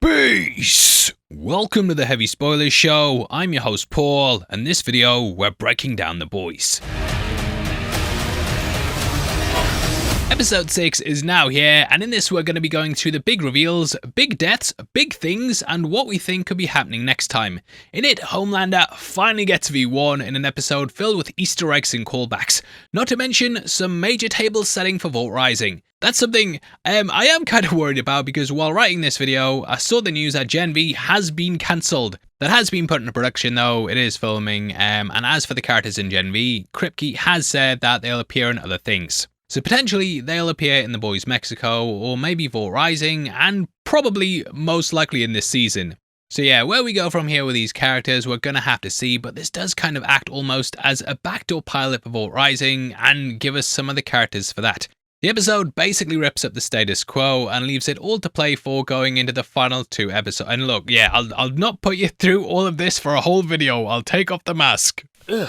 Peace! Welcome to the Heavy Spoilers Show. I'm your host Paul, and this video we're breaking down the boys. Episode 6 is now here, and in this we're going to be going through the big reveals, big deaths, big things, and what we think could be happening next time. In it, Homelander finally gets V1 in an episode filled with Easter eggs and callbacks, not to mention some major table setting for Vought Rising. That's something I am kind of worried about, because while writing this video, I saw the news that Gen V has been cancelled. That has been put into production though, it is filming, and as for the characters in Gen V, Kripke has said that they'll appear in other things. So potentially they'll appear in The Boys Mexico, or maybe Vought Rising, and probably most likely in this season. So yeah, where we go from here with these characters we're gonna have to see, but this does kind of act almost as a backdoor pilot for Vought Rising and give us some of the characters for that. The episode basically rips up the status quo and leaves it all to play for going into the final 2 episodes. And look, yeah, I'll not put you through all of this for a whole video, I'll take off the mask. Ugh.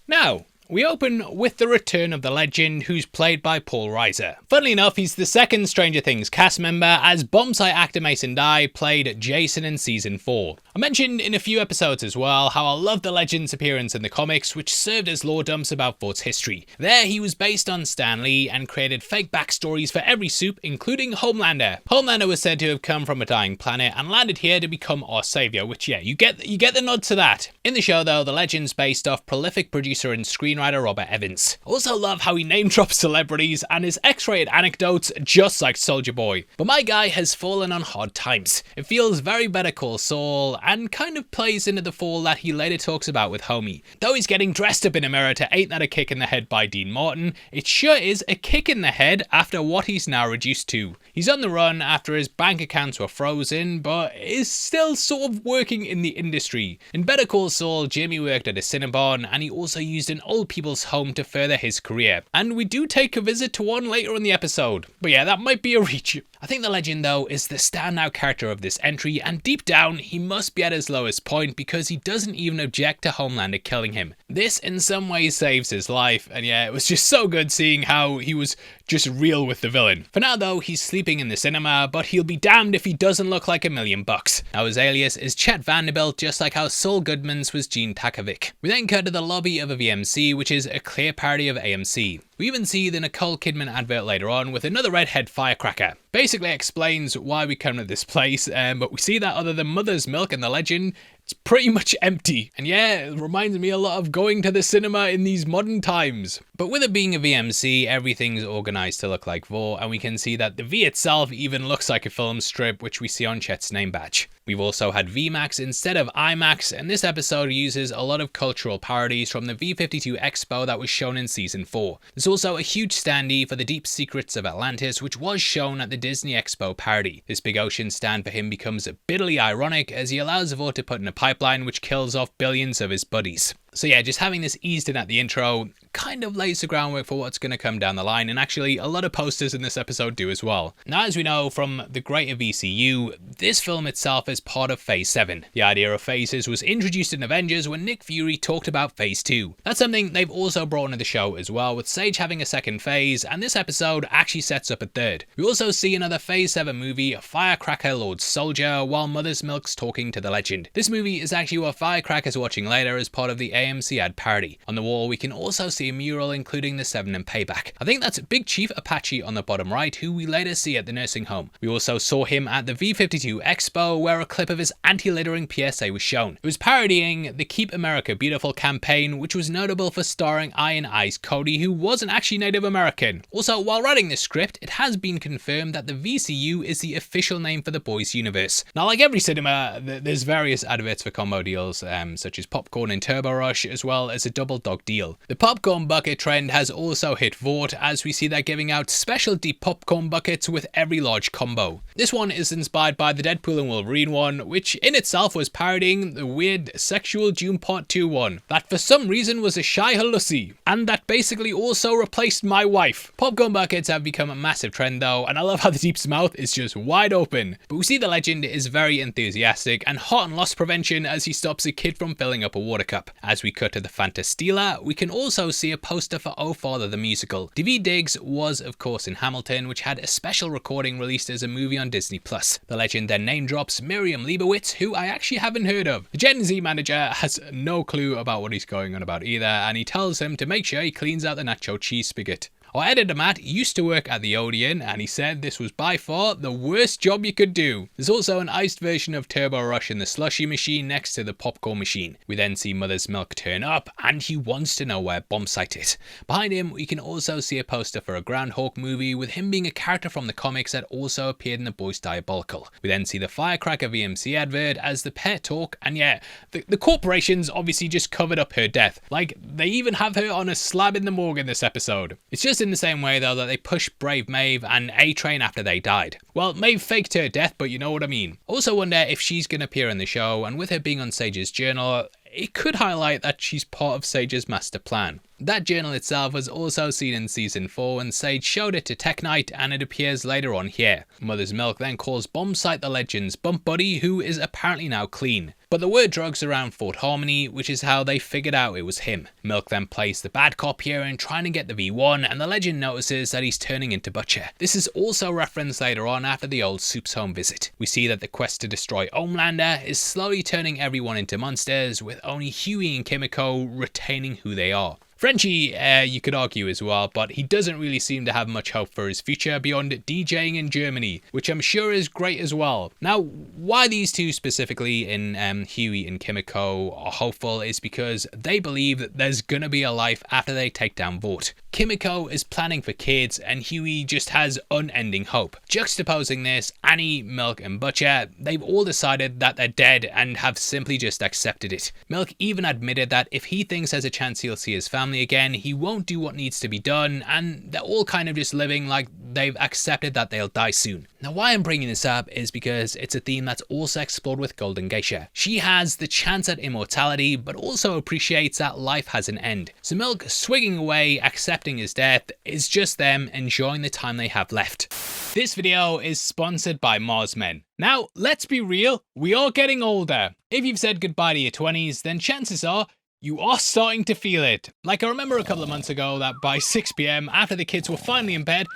Now, we open with the return of the legend, who's played by Paul Reiser. Funnily enough, he's the second Stranger Things cast member, as bombsite actor Mason Dye played Jason in season 4. I mentioned in a few episodes as well how I love the legend's appearance in the comics, which served as lore dumps about Vaught's history. There he was based on Stan Lee and created fake backstories for every soup, including Homelander. Homelander was said to have come from a dying planet and landed here to become our savior, which yeah, you get the nod to that. In the show though, the legend's based off prolific producer and screenwriter Robert Evans. Also love how he name drops celebrities and his X-rated anecdotes just like Soulja Boy. But my guy has fallen on hard times. It feels very Better Call Saul and kind of plays into the fall that he later talks about with Homie. Though he's getting dressed up in a mirror to Ain't That a Kick in the Head by Dean Martin, it sure is a kick in the head after what he's now reduced to. He's on the run after his bank accounts were frozen, but is still sort of working in the industry. In Better Call Saul, Jimmy worked at a Cinnabon, and he also used an old people's home to further his career. And we do take a visit to one later in the episode. But yeah, that might be a reach. I think the legend though is the standout character of this entry, and deep down he must be at his lowest point because he doesn't even object to Homelander killing him. This in some ways saves his life, and yeah, it was just so good seeing how he was just real with the villain. For now though, he's sleeping in the cinema, but he'll be damned if he doesn't look like $1,000,000. Now his alias is Chet Vanderbilt, just like how Saul Goodman's was Gene Takovic. We then cut to the lobby of a VMC, which is a clear parody of AMC. We even see the Nicole Kidman advert later on with another redhead firecracker. Basically explains why we come to this place, but we see that other than Mother's Milk and the legend, it's pretty much empty. And yeah, it reminds me a lot of going to the cinema in these modern times. But with it being a VMC, everything's organised to look like Vought, and we can see that the V itself even looks like a film strip, which we see on Chet's name badge. We've also had VMAX instead of IMAX, and this episode uses a lot of cultural parodies from the V52 Expo that was shown in season 4. There's also a huge standee for the Deep Secrets of Atlantis, which was shown at the Disney Expo parody. This big ocean stand for him becomes bitterly ironic as he allows Vought to put in a pipeline which kills off billions of his buddies. So yeah, just having this eased in at the intro kind of lays the groundwork for what's going to come down the line, and actually a lot of posters in this episode do as well. Now, as we know from the greater VCU, this film itself is part of Phase 7. The idea of phases was introduced in Avengers when Nick Fury talked about Phase 2. That's something they've also brought into the show as well, with Sage having a second phase, and this episode actually sets up a third. We also see another Phase 7 movie, Firecracker Lord Soldier, while Mother's Milk's talking to the legend. This movie is actually what Firecracker's watching later as part of the AMC ad parody. On the wall we can also see a mural including the 7 and Payback. I think that's Big Chief Apache on the bottom right, who we later see at the nursing home. We also saw him at the V52 Expo, where a clip of his anti-littering PSA was shown. It was parodying the Keep America Beautiful campaign, which was notable for starring Iron Eyes Cody, who wasn't actually Native American. Also, while writing this script, it has been confirmed that the VCU is the official name for the Boys universe. Now, like every cinema, there's various adverts for combo deals, such as Popcorn and Turbo Rush, as well as a double dog deal. The popcorn bucket trend has also hit Vought, as we see that giving out special deep popcorn buckets with every large combo. This one is inspired by the Deadpool and Wolverine one, which in itself was parodying the weird Sexual June Part 2 one, that for some reason was a shy halussi, and that basically also replaced my wife. Popcorn buckets have become a massive trend though, and I love how the Deep's mouth is just wide open. But we see the legend is very enthusiastic and hot on loss prevention as he stops a kid from filling up a water cup. As as we cut to the Fantastila, we can also see a poster for Oh Father the Musical. Daveed Diggs was of course in Hamilton, which had a special recording released as a movie on Disney+. The legend then name drops Miriam Leibowitz, who I actually haven't heard of. The Gen Z manager has no clue about what he's going on about either, and he tells him to make sure he cleans out the nacho cheese spigot. Our editor Matt used to work at the Odeon, and he said this was by far the worst job you could do. There's also an iced version of Turbo Rush in the slushy machine next to the popcorn machine. We then see Mother's Milk turn up, and he wants to know where Bombsight is. Behind him, we can also see a poster for a Groundhog movie, with him being a character from the comics that also appeared in The Boys Diabolical. We then see the Firecracker VMC advert as the pair talk, and yeah, the corporation's obviously just covered up her death. Like, they even have her on a slab in the morgue in this episode. It's just in the same way though that they pushed Brave Maeve and A-Train after they died. Well, Maeve faked her death, but you know what I mean. Also wonder if she's going to appear in the show, and with her being on Sage's journal, it could highlight that she's part of Sage's master plan. That journal itself was also seen in season 4 when Sage showed it to Tech Knight, and it appears later on here. Mother's Milk then calls Bombsight the Legend's bump buddy, who is apparently now clean. But the word drugs around Fort Harmony, which is how they figured out it was him. Milk then plays the bad cop here and trying to get the V1, and the Legend notices that he's turning into Butcher. This is also referenced later on after the old Soup's home visit. We see that the quest to destroy Homelander is slowly turning everyone into monsters, with only Huey and Kimiko retaining who they are. Frenchie, you could argue as well, but he doesn't really seem to have much hope for his future beyond DJing in Germany, which I'm sure is great as well. Now, why these two specifically in Huey and Kimiko are hopeful is because they believe that there's gonna be a life after they take down Vought. Kimiko is planning for kids, and Huey just has unending hope. Juxtaposing this, Annie, Milk and Butcher, they've all decided that they're dead and have simply just accepted it. Milk even admitted that if he thinks there's a chance he'll see his family again, he won't do what needs to be done, and they're all kind of just living like they've accepted that they'll die soon. Now, why I'm bringing this up is because it's a theme that's also explored with Golden Geisha. She has the chance at immortality, but also appreciates that life has an end. So Milk swigging away, accepting his death, is just them enjoying the time they have left. This video is sponsored by Mars Men. Now, let's be real, we are getting older. If you've said goodbye to your 20s, then chances are you are starting to feel it. Like, I remember a couple of months ago that by 6 PM, after the kids were finally in bed,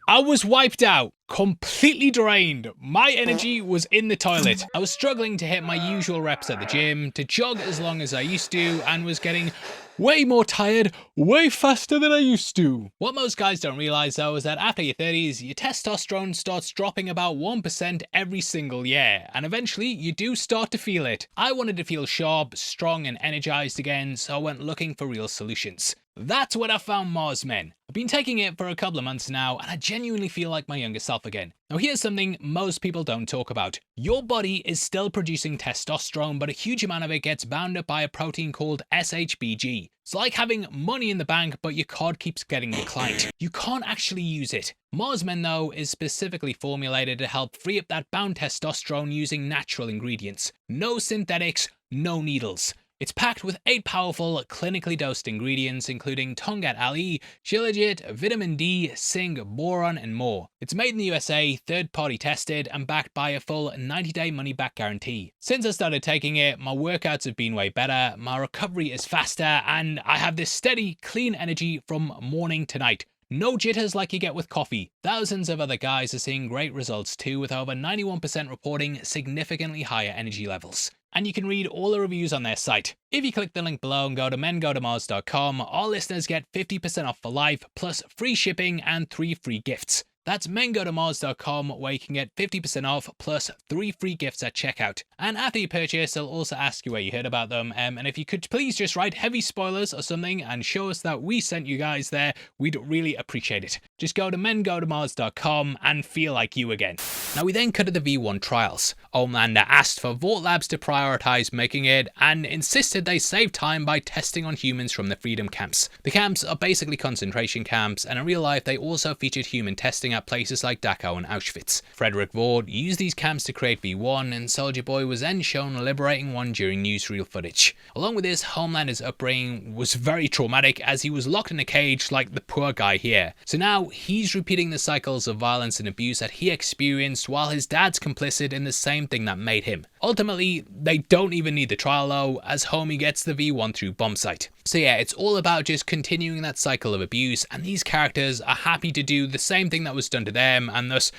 I was wiped out, completely drained. My energy was in the toilet. I was struggling to hit my usual reps at the gym, to jog as long as I used to, and was getting way more tired, way faster than I used to. What most guys don't realize though is that after your 30s, your testosterone starts dropping about 1% every single year, and eventually you do start to feel it. I wanted to feel sharp, strong and energized again, so I went looking for real solutions. That's when I found Mars Men. I've been taking it for a couple of months now, and I genuinely feel like my younger self again. Now here's something most people don't talk about. Your body is still producing testosterone, but a huge amount of it gets bound up by a protein called SHBG. It's like having money in the bank, but your card keeps getting declined. You can't actually use it. Mars Men though is specifically formulated to help free up that bound testosterone using natural ingredients. No synthetics, no needles. It's packed with 8 powerful, clinically dosed ingredients including Tongat Ali, Shilajit, vitamin D, zinc, boron and more. It's made in the USA, third-party tested, and backed by a full 90-day money-back guarantee. Since I started taking it, my workouts have been way better, my recovery is faster, and I have this steady, clean energy from morning to night. No jitters like you get with coffee. Thousands of other guys are seeing great results too, with over 91% reporting significantly higher energy levels. And you can read all the reviews on their site. If you click the link below and go to mengotomars.com, our listeners get 50% off for life, plus free shipping and 3 free gifts. That's mengotomars.com, where you can get 50% off plus 3 free gifts at checkout. And after you purchase, they'll also ask you where you heard about them. And if you could please just write heavy spoilers or something and show us that we sent you guys there, we'd really appreciate it. Just go to mengotomars.com and feel like you again. Now we then cut to the V1 trials. Homelander asked for Vought Labs to prioritize making it and insisted they save time by testing on humans from the freedom camps. The camps are basically concentration camps, and in real life they also featured human testing at places like Dachau and Auschwitz. Frederick Vought used these camps to create V1, and Soldier Boy was then shown liberating one during newsreel footage. Along with this, Homelander's upbringing was very traumatic, as he was locked in a cage like the poor guy here. So now he's repeating the cycles of violence and abuse that he experienced accused while his dad's complicit in the same thing that made him. Ultimately, they don't even need the trial though, as Homie gets the V1 through bombsight. So yeah, it's all about just continuing that cycle of abuse, and these characters are happy to do the same thing that was done to them and thus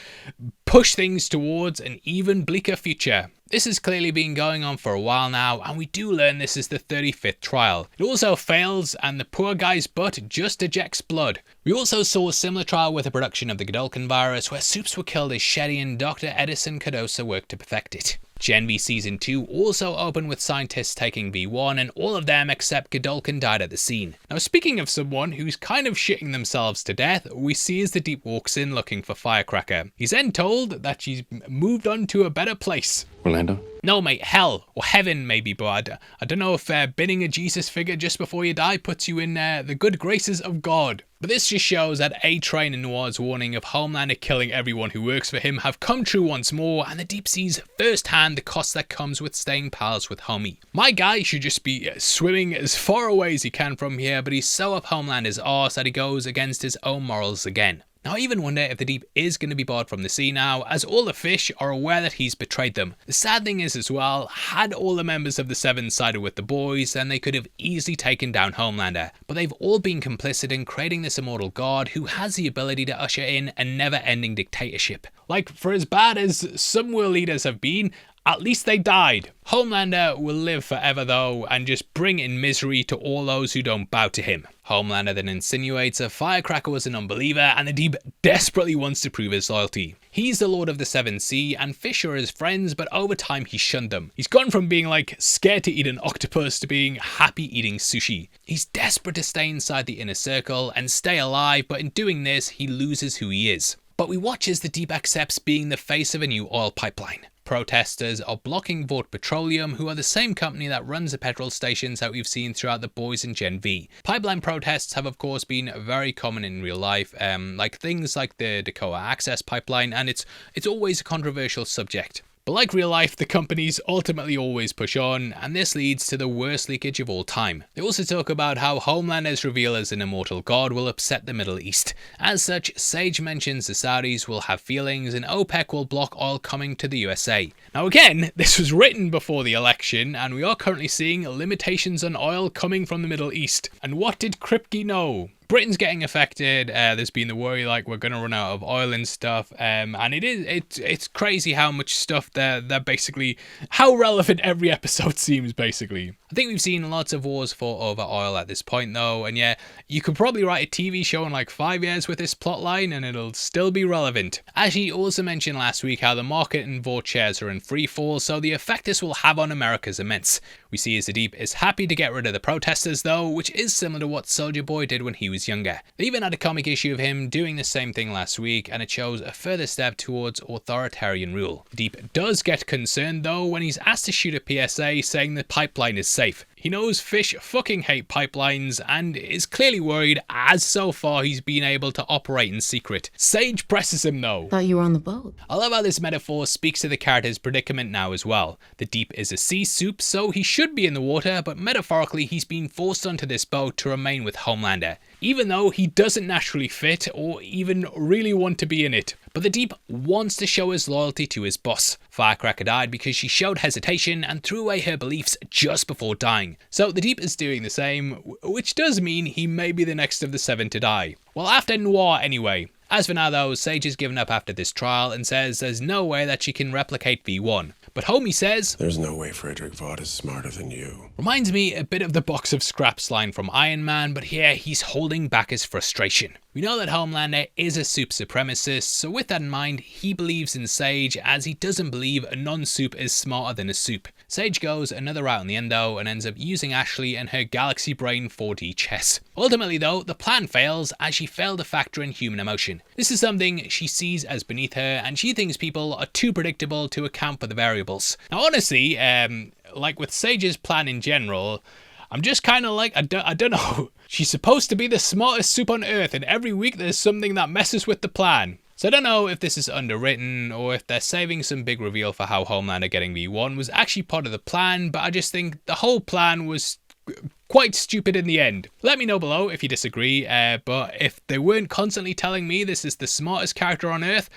push things towards an even bleaker future. This has clearly been going on for a while now, and we do learn this is the 35th trial. It also fails, and the poor guy's butt just ejects blood. We also saw a similar trial with the production of the Godolphin virus, where soups were killed as Shetty and Dr. Edison Cardoso worked to perfect it. Gen V Season 2 also opened with scientists taking V1, and all of them except Godolphin died at the scene. Now, speaking of someone who's kind of shitting themselves to death, we see as the Deep walks in looking for Firecracker. He's then told that she's moved on to a better place. Orlando? No mate, hell, or heaven maybe, but I don't know if binning a Jesus figure just before you die puts you in the good graces of God. But this just shows that A-Train and Noir's warning of Homelander killing everyone who works for him have come true once more, and the Deep sees firsthand the cost that comes with staying pals with Homie. My guy should just be swimming as far away as he can from here, but he's so up Homelander's arse that he goes against his own morals again. Now I even wonder if the Deep is going to be barred from the sea now, as all the fish are aware that he's betrayed them. The sad thing is as well, had all the members of the Seven sided with the boys, then they could have easily taken down Homelander. But they've all been complicit in creating this immortal god who has the ability to usher in a never-ending dictatorship. Like, for as bad as some world leaders have been, at least they died. Homelander will live forever though, and just bring in misery to all those who don't bow to him. Homelander then insinuates that Firecracker was an unbeliever, and the Deep desperately wants to prove his loyalty. He's the Lord of the Seven Sea, and fish are his friends, but over time he shunned them. He's gone from being like scared to eat an octopus to being happy eating sushi. He's desperate to stay inside the inner circle and stay alive, but in doing this he loses who he is. But we watch as the Deep accepts being the face of a new oil pipeline. Protesters are blocking Vought Petroleum, who are the same company that runs the petrol stations that we've seen throughout The Boys and Gen V. Pipeline protests have of course been very common in real life, like things like the Dakota Access Pipeline, and it's always a controversial subject. But like real life, the companies ultimately always push on, and this leads to the worst leakage of all time. They also talk about how Homelander's reveal as an immortal god will upset the Middle East. As such, Sage mentions the Saudis will have feelings and OPEC will block oil coming to the USA. Now again, this was written before the election, and we are currently seeing limitations on oil coming from the Middle East. And what did Kripke know? Britain's getting affected. There's been the worry like we're going to run out of oil and stuff, and it's crazy how much stuff they're basically, how relevant every episode seems basically. I think we've seen lots of wars fought over oil at this point though, and yeah, you could probably write a TV show in like 5 years with this plotline and it'll still be relevant. As he also mentioned last week how the market and Vought shares are in free fall, so the effect this will have on America is immense. We see as the Deep is happy to get rid of the protesters though, which is similar to what Soulja Boy did when he was younger. They even had a comic issue of him doing the same thing last week, and it shows a further step towards authoritarian rule. Deep does get concerned though when he's asked to shoot a PSA saying the pipeline is safe. He knows fish fucking hate pipelines and is clearly worried, as so far he's been able to operate in secret. Sage presses him though. Thought you were on the boat. I love how this metaphor speaks to the character's predicament now as well. The Deep is a sea soup, so he should be in the water, but metaphorically he's been forced onto this boat to remain with Homelander, even though he doesn't naturally fit or even really want to be in it. But the Deep wants to show his loyalty to his boss. Firecracker died because she showed hesitation and threw away her beliefs just before dying. So the Deep is doing the same, which does mean he may be the next of the seven to die. Well, after Noir anyway. As for now though, Sage has given up after this trial and says there's no way that she can replicate V1. But Homie says, "There's no way Frederick Vought is smarter than you." Reminds me a bit of the box of scraps line from Iron Man, but here he's holding back his frustration. We know that Homelander is a soup supremacist, so with that in mind, he believes in Sage as he doesn't believe a non-soup is smarter than a soup. Sage goes another route in the end though and ends up using Ashley and her Galaxy Brain 4D chess. Ultimately though, the plan fails as she failed to factor in human emotion. This is something she sees as beneath her, and she thinks people are too predictable to account for the variables. Now honestly, like with Sage's plan in general, I'm just kind of like, I don't know. She's supposed to be the smartest soup on earth, and every week there's something that messes with the plan. So I don't know if this is underwritten or if they're saving some big reveal for how Homelander getting V1 was actually part of the plan, but I just think the whole plan was quite stupid in the end. Let me know below if you disagree, but if they weren't constantly telling me this is the smartest character on earth,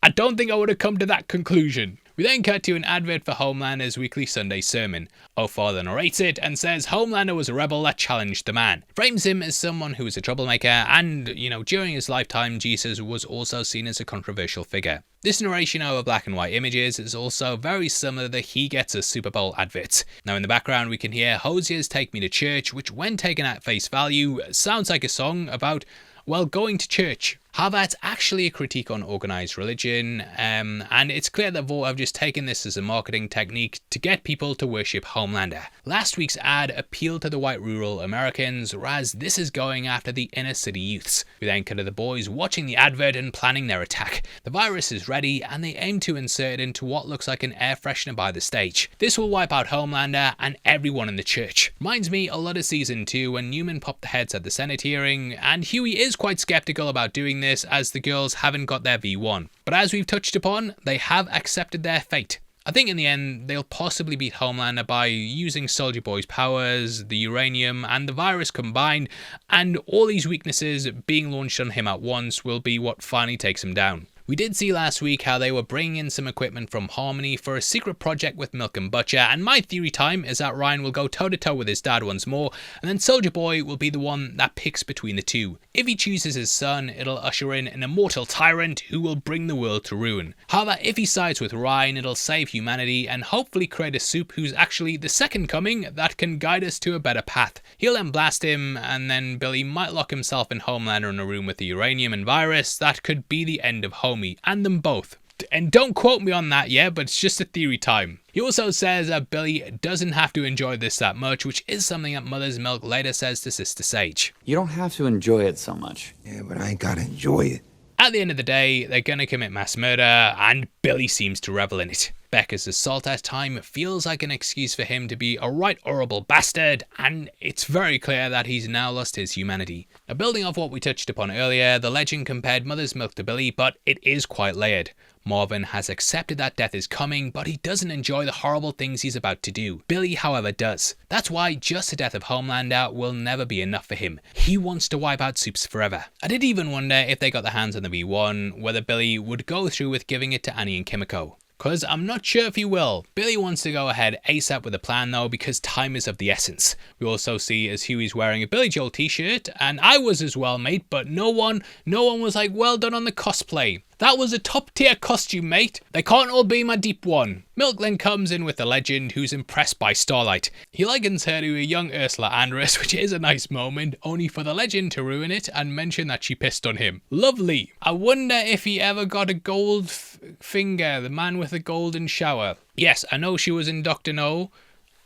I don't think I would have come to that conclusion. We then cut to an advert for Homelander's weekly Sunday sermon. Father narrates it and says Homelander was a rebel that challenged the man. Frames him as someone who was a troublemaker and, during his lifetime, Jesus was also seen as a controversial figure. This narration over black and white images is also very similar to the He Gets a Super Bowl advert. Now in the background we can hear Hosier's Take Me to Church, which when taken at face value sounds like a song about, well, going to church. However, it's actually a critique on organised religion, and it's clear that Vought have just taken this as a marketing technique to get people to worship Homelander. Last week's ad appealed to the white rural Americans, whereas this is going after the inner city youths. We then cut to the boys watching the advert and planning their attack. The virus is ready, and they aim to insert it into what looks like an air freshener by the stage. This will wipe out Homelander and everyone in the church. Reminds me a lot of season 2 when Newman popped the heads at the Senate hearing, and Huey is quite skeptical about doing this as the girls haven't got their V1. But as we've touched upon, they have accepted their fate. I think in the end, they'll possibly beat Homelander by using Soldier Boy's powers, the uranium, and the virus combined, and all these weaknesses being launched on him at once will be what finally takes him down. We did see last week how they were bringing in some equipment from Harmony for a secret project with Milk and Butcher, and my theory time is that Ryan will go toe-to-toe with his dad once more, and then Soldier Boy will be the one that picks between the two. If he chooses his son, it'll usher in an immortal tyrant who will bring the world to ruin. However, if he sides with Ryan, it'll save humanity and hopefully create a soup who's actually the second coming that can guide us to a better path. He'll then blast him, and then Billy might lock himself and Homelander in a room with the uranium and virus. That could be the end of Homie, and them both. And don't quote me on that yet, but it's just a theory time. He also says that Billy doesn't have to enjoy this that much, which is something that Mother's Milk later says to Sister Sage. You don't have to enjoy it so much. Yeah, but I ain't gotta enjoy it. At the end of the day, they're gonna commit mass murder, and Billy seems to revel in it. Becca's assault at time feels like an excuse for him to be a right horrible bastard, and it's very clear that he's now lost his humanity. Now, building off what we touched upon earlier, the legend compared Mother's Milk to Billy, but it is quite layered. Marvin has accepted that death is coming, but he doesn't enjoy the horrible things he's about to do. Billy, however, does. That's why just the death of Homelander will never be enough for him. He wants to wipe out Supes forever. I did even wonder if they got their hands on the V1, whether Billy would go through with giving it to Annie and Kimiko. Cause I'm not sure if he will. Billy wants to go ahead ASAP with the plan though, because time is of the essence. We also see as Huey's wearing a Billy Joel t-shirt, and I was as well, mate, but no one was like, well done on the cosplay. That was a top tier costume, mate. They can't all be my deep one. Milk then comes in with the legend, who's impressed by Starlight. He likens her to a young Ursula Andress, which is a nice moment, only for the legend to ruin it and mention that she pissed on him. Lovely. I wonder if he ever got a gold finger, the man with the golden shower. Yes, I know she was in Dr. No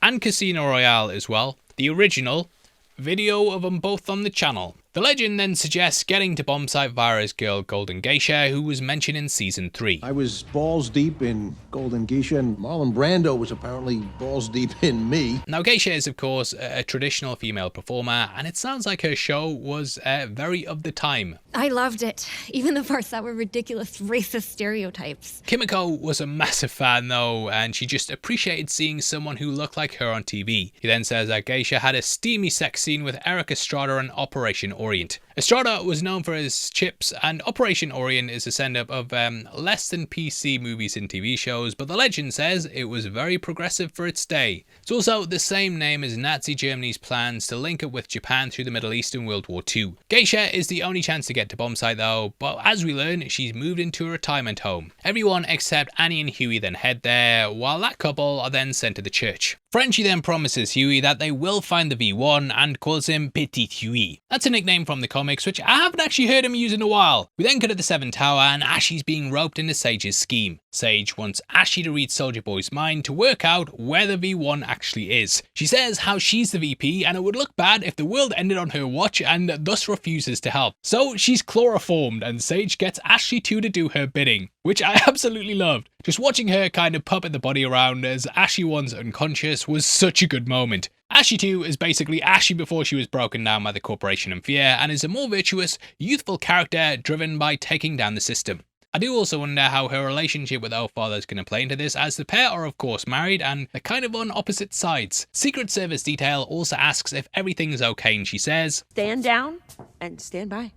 and Casino Royale as well. The original. Video of them both on the channel. The legend then suggests getting to bomb site via his girl Golden Geisha, who was mentioned in season 3. I was balls deep in Golden Geisha, and Marlon Brando was apparently balls deep in me. Now Geisha is of course a traditional female performer, and it sounds like her show was very of the time. I loved it, even the parts that were ridiculous racist stereotypes. Kimiko was a massive fan though, and she just appreciated seeing someone who looked like her on TV. He then says that Geisha had a steamy sex scene with Erik Estrada on Operation Orient. Estrada was known for his chips, and Operation Orient is a send-up of less than PC movies and TV shows, but the legend says it was very progressive for its day. It's also the same name as Nazi Germany's plans to link up with Japan through the Middle East in World War II. Geisha is the only chance to get to bomb site though, but as we learn, she's moved into a retirement home. Everyone except Annie and Huey then head there, while that couple are then sent to the church. Frenchie then promises Huey that they will find the V1 and calls him Petit Huey. That's a nickname from the comics, which I haven't actually heard him use in a while. We then go to the 7th Tower and Ashley's being roped into Sage's scheme. Sage wants Ashley to read Soldier Boy's mind to work out where the V1 actually is. She says how she's the VP and it would look bad if the world ended on her watch, and thus refuses to help. So she's chloroformed and Sage gets Ashley to do her bidding, which I absolutely loved. Just watching her kind of puppet the body around as Ashley one's unconscious was such a good moment. Ashley 2 is basically Ashley before she was broken down by the corporation and fear, and is a more virtuous, youthful character driven by taking down the system. I do also wonder how her relationship with Father is going to play into this, as the pair are of course married and they're kind of on opposite sides. Secret Service Detail also asks if everything is okay, and she says, Stand down and stand by.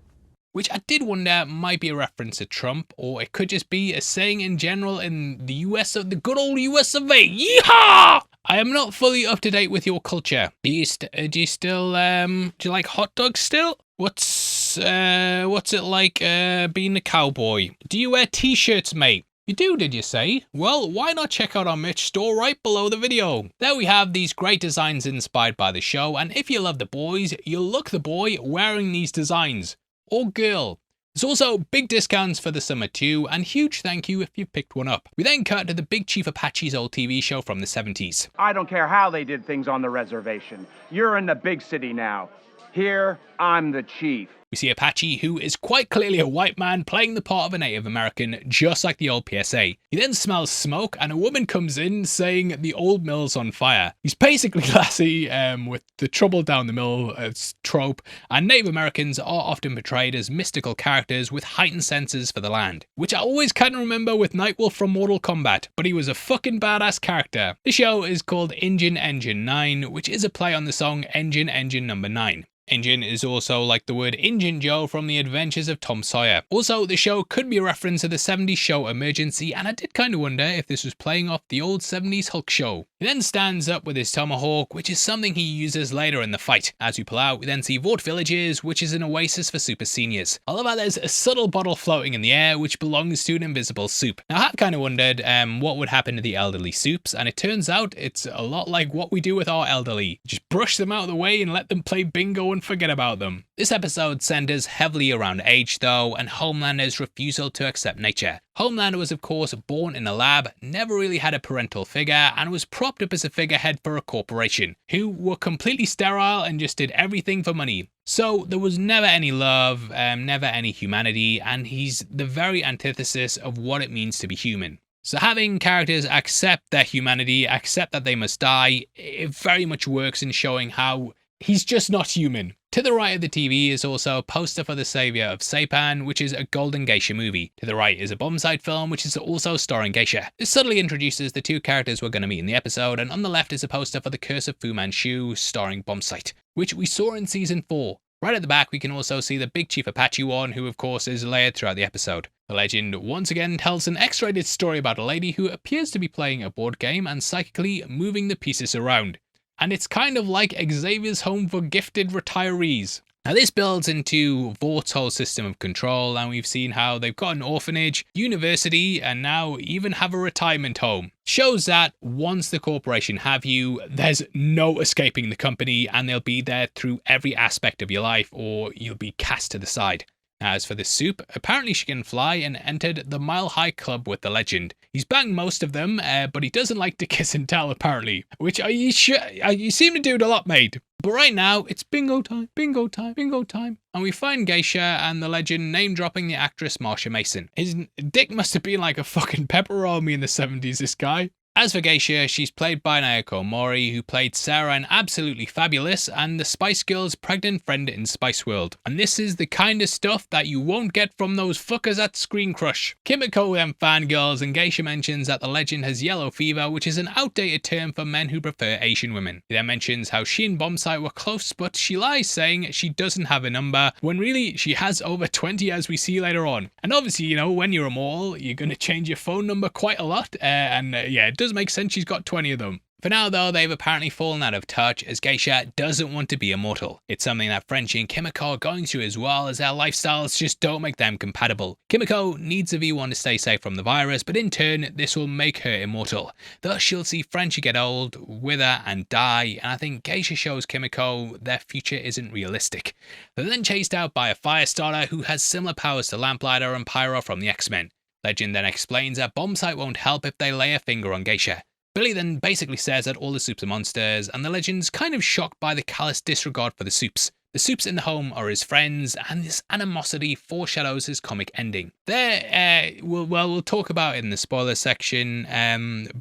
which I did wonder might be a reference to Trump, or it could just be a saying in general in the US, of the good old US of A. Yeehaw! I am not fully up to date with your culture. Do you like hot dogs still? What's it like being a cowboy? Do you wear t-shirts, mate? You do, did you say? Well, why not check out our merch store right below the video? There we have these great designs inspired by the show, and if you love the boys, you'll look the boy wearing these designs. Or girl. There's also big discounts for the summer too, and huge thank you if you picked one up. We then cut to the Big Chief Apache's old TV show from the 70s. I don't care how they did things on the reservation. You're in the big city now. Here, I'm the chief. We see Apache, who is quite clearly a white man playing the part of a Native American, just like the old PSA. He then smells smoke, and a woman comes in saying the old mill's on fire. He's basically Lassie with the trouble down the mill trope, and Native Americans are often portrayed as mystical characters with heightened senses for the land, which I always kind of remember with Nightwolf from Mortal Kombat, but he was a fucking badass character. The show is called Engine 9, which is a play on the song Engine Number 9. Engine is also like the word Injun Joe from The Adventures of Tom Sawyer. Also, the show could be a reference to the 70s show Emergency, and I did kind of wonder if this was playing off the old 70s Hulk show. He then stands up with his tomahawk, which is something he uses later in the fight. As we pull out, we then see Vought Villages, which is an oasis for super seniors. I love how there's a subtle bottle floating in the air, which belongs to an invisible soup. Now, I had kind of wondered what would happen to the elderly soups, and it turns out it's a lot like what we do with our elderly. Just brush them out of the way and let them play bingo and forget about them. This episode centers heavily around age though, and Homelander's refusal to accept nature. Homelander was of course born in a lab, never really had a parental figure, and was propped up as a figurehead for a corporation, who were completely sterile and just did everything for money. So there was never any love, never any humanity, and he's the very antithesis of what it means to be human. So having characters accept their humanity, accept that they must die, it very much works in showing how he's just not human. To the right of the TV is also a poster for The Savior of Saipan, which is a Golden Geisha movie. To the right is a Bombsite film, which is also starring Geisha. This subtly introduces the two characters we're going to meet in the episode, and on the left is a poster for The Curse of Fu Manchu, starring Bombsite, which we saw in season 4. Right at the back we can also see the Big Chief Apache one, who of course is layered throughout the episode. The legend once again tells an X-rated story about a lady who appears to be playing a board game and psychically moving the pieces around. And it's kind of like Xavier's home for gifted retirees. Now this builds into Vaught's whole system of control, and we've seen how they've got an orphanage, university, and now even have a retirement home. Shows that once the corporation have you, there's no escaping the company, and they'll be there through every aspect of your life, or you'll be cast to the side. As for the soup, apparently she can fly and entered the Mile High Club with the legend. He's banged most of them, but he doesn't like to kiss and tell apparently. Which, you seem to do it a lot, mate. But right now, it's bingo time, bingo time, bingo time. And we find Geisha and the legend name-dropping the actress Marsha Mason. His dick must have been like a fucking pepperoni in the 70s, this guy. As for Geisha, she's played by Naoko Mori, who played Sarah in Absolutely Fabulous and the Spice Girls' pregnant friend in Spice World. And this is the kind of stuff that you won't get from those fuckers at Screen Crush. Kimiko then fangirls, and Geisha mentions that the legend has yellow fever, which is an outdated term for men who prefer Asian women. He then mentions how she and Bombsite were close, but she lies saying she doesn't have a number, when really she has over 20, as we see later on. And obviously, you know, when you're immortal, you're going to change your phone number quite a lot, yeah, it does make sense she's got 20 of them. For now though, they've apparently fallen out of touch, as Geisha doesn't want to be immortal. It's something that Frenchie and Kimiko are going through as well, as their lifestyles just don't make them compatible. Kimiko needs a V1 to stay safe from the virus, but in turn this will make her immortal. Thus she'll see Frenchie get old, wither and die, and I think Geisha shows Kimiko their future isn't realistic. They're then chased out by a Firestarter who has similar powers to Lamplighter and Pyro from the X-Men. Legend then explains that Bombsite won't help if they lay a finger on Geisha. Billy then basically says that all the soups are monsters, and the legend's kind of shocked by the callous disregard for the soups. The soups in the home are his friends, and this animosity foreshadows his comic ending. We'll talk about it in the spoiler section,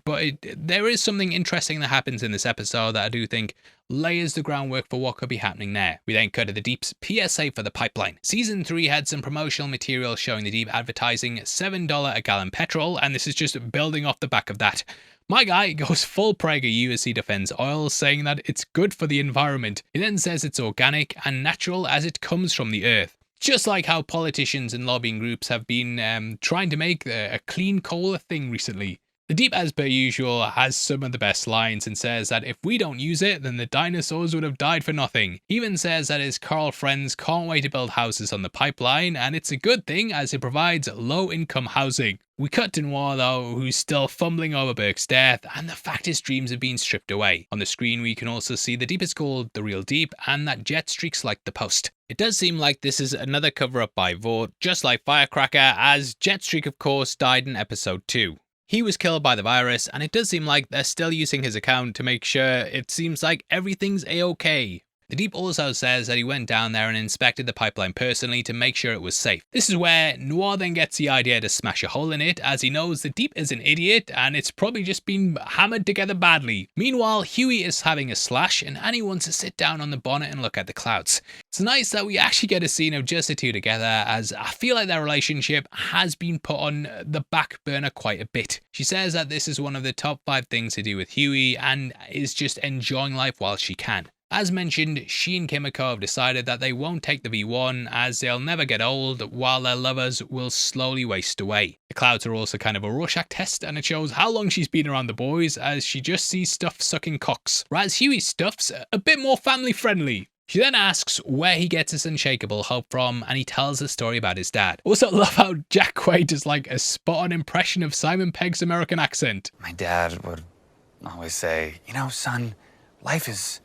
but there is something interesting that happens in this episode that I do think layers the groundwork for what could be happening there. We then cut to the Deep's PSA for the pipeline. Season 3 had some promotional material showing the Deep advertising $7 a gallon petrol, and this is just building off the back of that. My guy goes full Prager as he defends oil, saying that it's good for the environment. He then says it's organic and natural as it comes from the earth. Just like how politicians and lobbying groups have been trying to make a clean coal a thing recently. The Deep, as per usual, has some of the best lines and says that if we don't use it, then the dinosaurs would have died for nothing. He even says that his coral friends can't wait to build houses on the pipeline, and it's a good thing as it provides low-income housing. We cut to Noir though, who's still fumbling over Burke's death, and the fact his dreams have been stripped away. On the screen we can also see the Deep is called the real Deep, and that Jetstreak's like the Post. It does seem like this is another cover-up by Vought, just like Firecracker, as Jetstreak of course died in episode 2. He was killed by the virus, and it does seem like they're still using his account to make sure it seems like everything's a-okay. The Deep also says that he went down there and inspected the pipeline personally to make sure it was safe. This is where Noir then gets the idea to smash a hole in it, as he knows the Deep is an idiot and it's probably just been hammered together badly. Meanwhile, Huey is having a slash and Annie wants to sit down on the bonnet and look at the clouds. It's nice that we actually get a scene of just the two together, as I feel like their relationship has been put on the back burner quite a bit. She says that this is one of the top 5 things to do with Huey and is just enjoying life while she can. As mentioned, she and Kimiko have decided that they won't take the V1 as they'll never get old, while their lovers will slowly waste away. The clouds are also kind of a Rorschach test, and it shows how long she's been around the boys, as she just sees stuff sucking cocks, whereas Huey's stuff's a bit more family friendly. She then asks where he gets his unshakable hope from, and he tells a story about his dad. Also love how Jack Quaid does like a spot-on impression of Simon Pegg's American accent. My dad would always say, you know, son, life is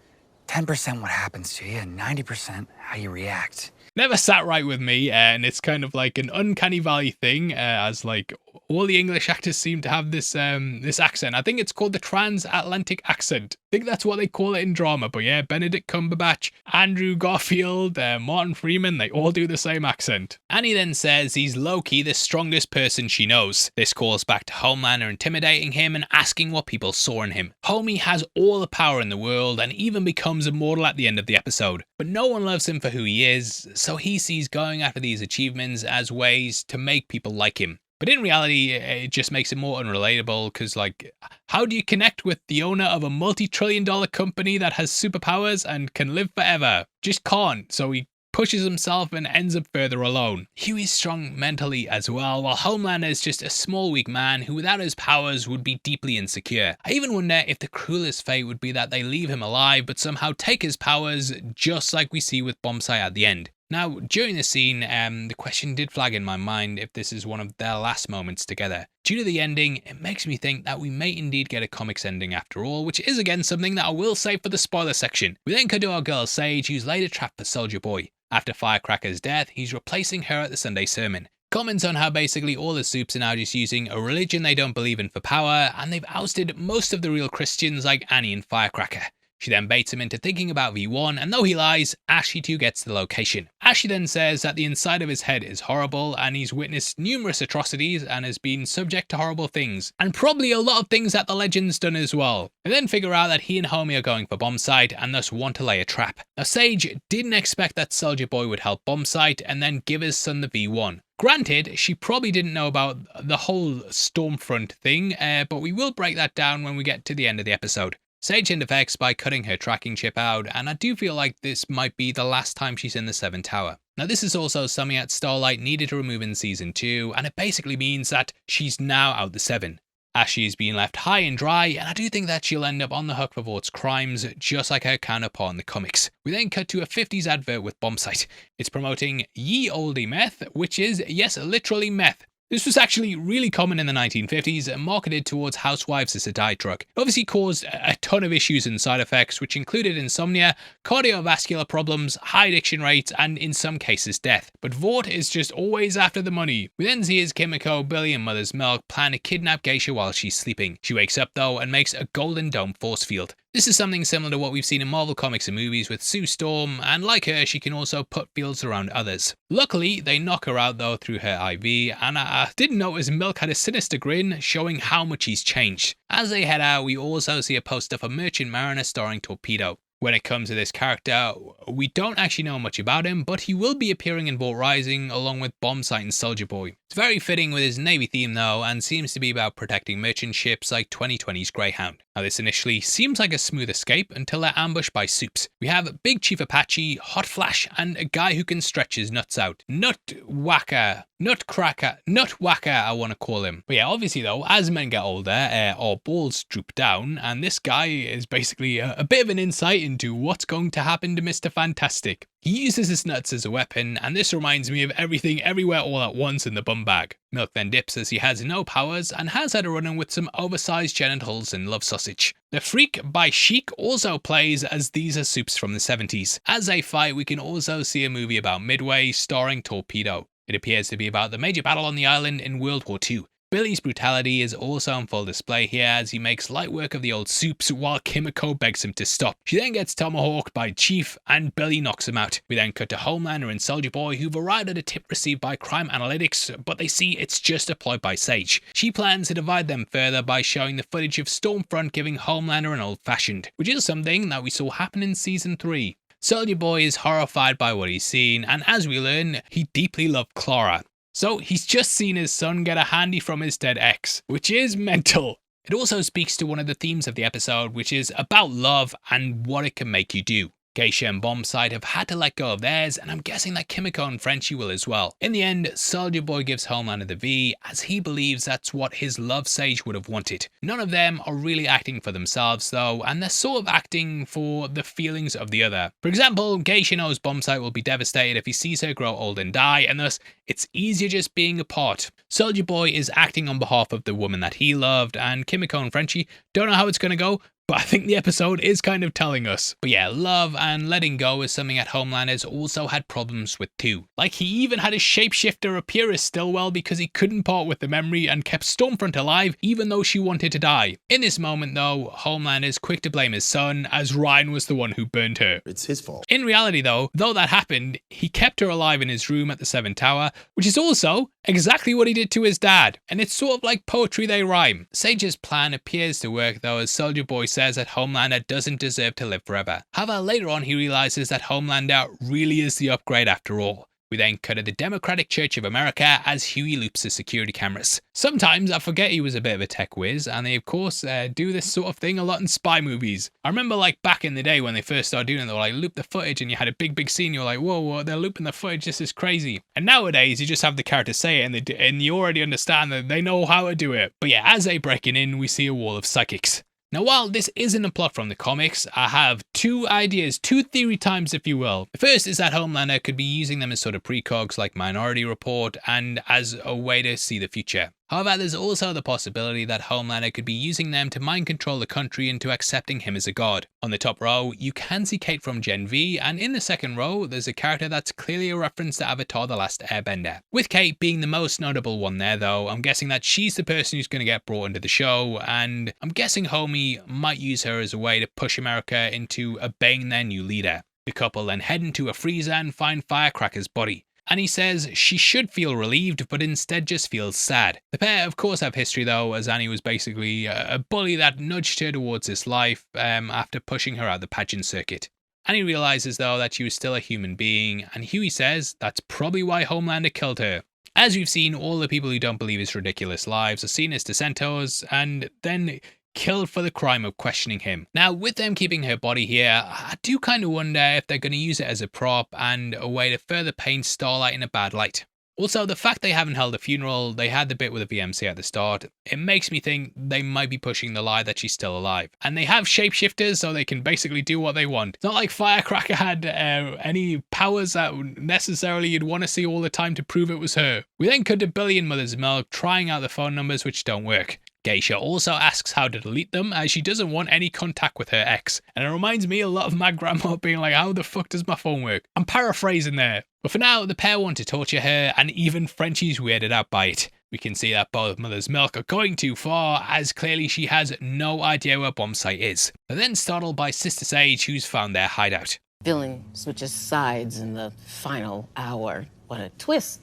10% what happens to you and 90% how you react. Never sat right with me, and it's kind of like an uncanny valley thing, as like all the English actors seem to have this this accent. I think it's called the transatlantic accent. I think that's what they call it in drama. But yeah, Benedict Cumberbatch, Andrew Garfield, Martin Freeman, they all do the same accent. Annie then says he's low-key the strongest person she knows. This calls back to Homelander intimidating him and asking what people saw in him. Homie has all the power in the world and even becomes immortal at the end of the episode. But no one loves him for who he is, so he sees going after these achievements as ways to make people like him. But in reality, it just makes it more unrelatable, because like, how do you connect with the owner of a multi-trillion-dollar company that has superpowers and can live forever? Just can't, so he pushes himself and ends up further alone. Huey's strong mentally as well, while Homelander is just a small weak man who without his powers would be deeply insecure. I even wonder if the cruelest fate would be that they leave him alive but somehow take his powers, just like we see with Bombsight at the end. Now, during the scene, the question did flag in my mind if this is one of their last moments together. Due to the ending, it makes me think that we may indeed get a comics ending after all, which is again something that I will save for the spoiler section. We then cut to our girl Sage, who's later trapped for Soldier Boy. After Firecracker's death, he's replacing her at the Sunday sermon. Comments on how basically all the soups are now just using a religion they don't believe in for power, and they've ousted most of the real Christians like Annie and Firecracker. She then baits him into thinking about V1, and though he lies, Ashley too gets the location. Ashley then says that the inside of his head is horrible, and he's witnessed numerous atrocities and has been subject to horrible things, and probably a lot of things that the legend's done as well. They then figure out that he and Homie are going for Bombsight, and thus want to lay a trap. Now Sage didn't expect that Soldier Boy would help Bombsight and then give his son the V1. Granted, she probably didn't know about the whole Stormfront thing, but we will break that down when we get to the end of the episode. Sage defects by cutting her tracking chip out, and I do feel like this might be the last time she's in the 7th Tower. Now this is also something that Starlight needed to remove in Season 2, and it basically means that she's now out the 7. Ashley's been left high and dry, and I do think that she'll end up on the hook for Vaught's crimes, just like her counterpart in the comics. We then cut to a 50s advert with Bombsight. It's promoting Ye Olde Meth, which is, yes, literally meth. This was actually really common in the 1950s and marketed towards housewives as a diet drug. It obviously caused a ton of issues and side effects, which included insomnia, cardiovascular problems, high addiction rates, and in some cases death. But Vought is just always after the money. We then see his Kimiko, Billy, and Mother's Milk plan to kidnap Geisha while she's sleeping. She wakes up though and makes a golden dome force field. This is something similar to what we've seen in Marvel comics and movies with Sue Storm, and like her, she can also put fields around others. Luckily, they knock her out though through her IV, and I did notice Milk had a sinister grin, showing how much he's changed. As they head out, we also see a poster for Merchant Mariner starring Torpedo. When it comes to this character, we don't actually know much about him, but he will be appearing in Vought Rising along with Bombsight and Soldier Boy. It's very fitting with his Navy theme though, and seems to be about protecting merchant ships like 2020's Greyhound. Now this initially seems like a smooth escape until they're ambushed by Supes. We have Big Chief Apache, Hot Flash, and a guy who can stretch his nuts out. Nutcracker, I want to call him. But yeah, obviously though, as men get older, our balls droop down, and this guy is basically a bit of an insight into what's going to happen to Mr. Fantastic. He uses his nuts as a weapon, and this reminds me of Everything Everywhere All at Once in the bum bag. Milk then dips as he has no powers and has had a run-in with some oversized genitals and love sausage. The Freak by Chic also plays, as these are Supes from the 70s. As they fight, we can also see a movie about Midway starring Torpedo. It appears to be about the major battle on the island in World War II. Billy's brutality is also on full display here as he makes light work of the old Supes while Kimiko begs him to stop. She then gets tomahawked by Chief and Billy knocks him out. We then cut to Homelander and Soldier Boy, who've arrived at a tip received by Crime Analytics, but they see it's just a ploy by Sage. She plans to divide them further by showing the footage of Stormfront giving Homelander an old-fashioned, which is something that we saw happen in Season 3. Soldier Boy is horrified by what he's seen, and as we learn, he deeply loved Clara. So he's just seen his son get a handy from his dead ex, which is mental. It also speaks to one of the themes of the episode, which is about love and what it can make you do. Geisha and Bombside have had to let go of theirs, and I'm guessing that Kimiko and Frenchie will as well. In the end, Soldier Boy gives Homelander the V, as he believes that's what his love Sage would have wanted. None of them are really acting for themselves though, and they're sort of acting for the feelings of the other. For example, Geisha knows Bombside will be devastated if he sees her grow old and die, and thus it's easier just being apart. Soldier Boy is acting on behalf of the woman that he loved, and Kimiko and Frenchie don't know how it's gonna go, but I think the episode is kind of telling us. But yeah, love and letting go is something that Homelander's also had problems with too. Like he even had his shapeshifter appear as Stillwell because he couldn't part with the memory and kept Stormfront alive even though she wanted to die. In this moment though, Homelander's quick to blame his son, as Ryan was the one who burned her. It's his fault. In reality though that happened, he kept her alive in his room at the Seventh Tower, which is also exactly what he did to his dad. And it's sort of like poetry they rhyme. Sage's plan appears to work though, as Soldier Boy says that Homelander doesn't deserve to live forever. However, later on he realizes that Homelander really is the upgrade after all. We then cut to the Democratic Church of America as Huey loops the security cameras. Sometimes I forget he was a bit of a tech whiz, and they of course do this sort of thing a lot in spy movies. I remember like back in the day when they first started doing it, they were like loop the footage and you had a big scene, you're like whoa, they're looping the footage, this is crazy. And nowadays you just have the character say it and you already understand that they know how to do it. But yeah, as they breaking in, we see a wall of psychics. Now while this isn't a plot from the comics, I have two ideas, two theory times if you will. The first is that Homelander could be using them as sort of precogs like Minority Report and as a way to see the future. However, there's also the possibility that Homelander could be using them to mind control the country into accepting him as a god. On the top row, you can see Kate from Gen V, and in the second row, there's a character that's clearly a reference to Avatar: The Last Airbender. With Kate being the most notable one there though, I'm guessing that she's the person who's going to get brought into the show, and I'm guessing Homie might use her as a way to push America into obeying their new leader. The couple then head into a freezer and find Firecracker's body. And he says she should feel relieved, but instead just feels sad. The pair of course have history though, as Annie was basically a bully that nudged her towards this life after pushing her out the pageant circuit. Annie realizes though that she was still a human being, and Huey says that's probably why Homelander killed her. As we've seen, all the people who don't believe his ridiculous lives are seen as dissenters and then killed for the crime of questioning him. Now with them keeping her body here, I do kind of wonder if they're going to use it as a prop and a way to further paint Starlight in a bad light. Also, the fact they haven't held a funeral, they had the bit with the VMC at the start, it makes me think they might be pushing the lie that she's still alive. And they have shapeshifters so they can basically do what they want. It's not like Firecracker had any powers that necessarily you'd want to see all the time to prove it was her. We then cut to Billy and Mother's Milk trying out the phone numbers which don't work. Geisha also asks how to delete them as she doesn't want any contact with her ex. And it reminds me a lot of my grandma being like, how the fuck does my phone work? I'm paraphrasing there. But for now, the pair want to torture her, and even Frenchie's weirded out by it. We can see that both Mother's Milk are going too far, as clearly she has no idea where Bombsite is. They're then startled by Sister Sage, who's found their hideout. Villain switches sides in the final hour. What a twist.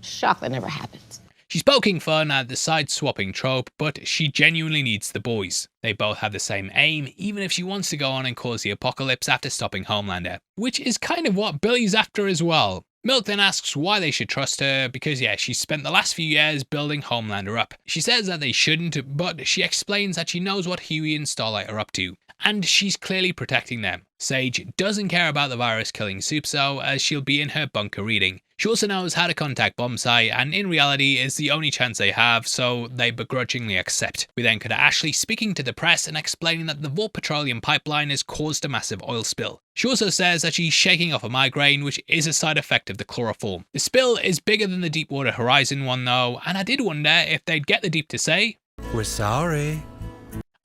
Shock that never happens. She's poking fun at the side-swapping trope, but she genuinely needs the boys. They both have the same aim, even if she wants to go on and cause the apocalypse after stopping Homelander. Which is kind of what Billy's after as well. Milk then asks why they should trust her because she's spent the last few years building Homelander up. She says that they shouldn't, but she explains that she knows what Huey and Starlight are up to, and she's clearly protecting them. Sage doesn't care about the virus killing Supso as she'll be in her bunker reading. She also knows how to contact Bombsite, and in reality is the only chance they have, so they begrudgingly accept. We then cut to Ashley speaking to the press and explaining that the Vought petroleum pipeline has caused a massive oil spill. She also says that she's shaking off a migraine, which is a side effect of the chloroform. The spill is bigger than the Deepwater Horizon one though, and I did wonder if they'd get the Deep to say, "We're sorry."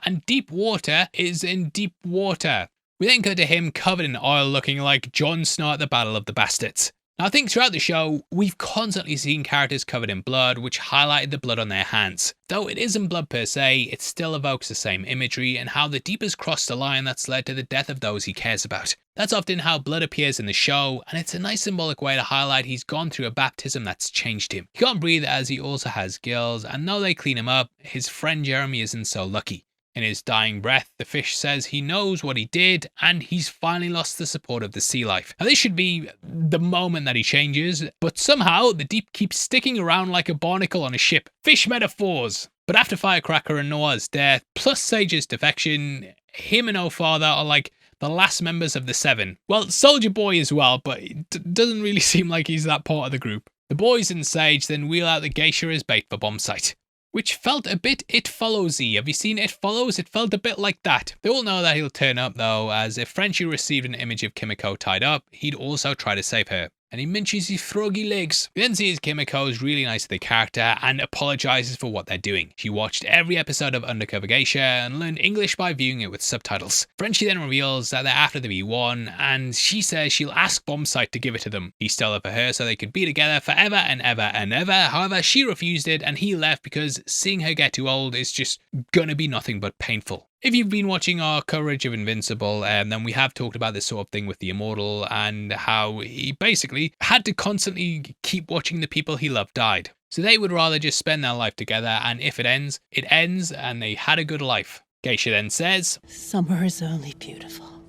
And deep water is in deep water. We then cut to him covered in oil looking like Jon Snow at the Battle of the Bastards. Now I think throughout the show, we've constantly seen characters covered in blood, which highlighted the blood on their hands. Though it isn't blood per se, it still evokes the same imagery and how the Deep has crossed the line that's led to the death of those he cares about. That's often how blood appears in the show, and it's a nice symbolic way to highlight he's gone through a baptism that's changed him. He can't breathe as he also has gills, and though they clean him up, his friend Jeremy isn't so lucky. In his dying breath, the fish says he knows what he did and he's finally lost the support of the sea life. Now this should be the moment that he changes, but somehow the Deep keeps sticking around like a barnacle on a ship. Fish metaphors! But after Firecracker and Noah's death, plus Sage's defection, him and O-Father are like the last members of the Seven. Well, Soldier Boy as well, but it doesn't really seem like he's that part of the group. The boys and Sage then wheel out the geisha as bait for Bombsite, which felt a bit It Follows-y. Have you seen It Follows? It felt a bit like that. They all know that he'll turn up though, as if Frenchie received an image of Kimiko tied up, he'd also try to save her. And he minches his froggy legs. We then see Kimiko is really nice to the character and apologizes for what they're doing. She watched every episode of Undercover Geisha and learned English by viewing it with subtitles. Frenchie then reveals that they're after the V1 and she says she'll ask Bombsite to give it to them. He stole it for her so they could be together forever and ever and ever. However, she refused it and he left because seeing her get too old is just gonna be nothing but painful. If you've been watching our coverage of Invincible, then we have talked about this sort of thing with the Immortal and how he basically had to constantly keep watching the people he loved died. So they would rather just spend their life together, and if it ends, and they had a good life. Geisha then says, "Summer is only beautiful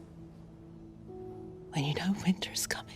when you know winter's coming."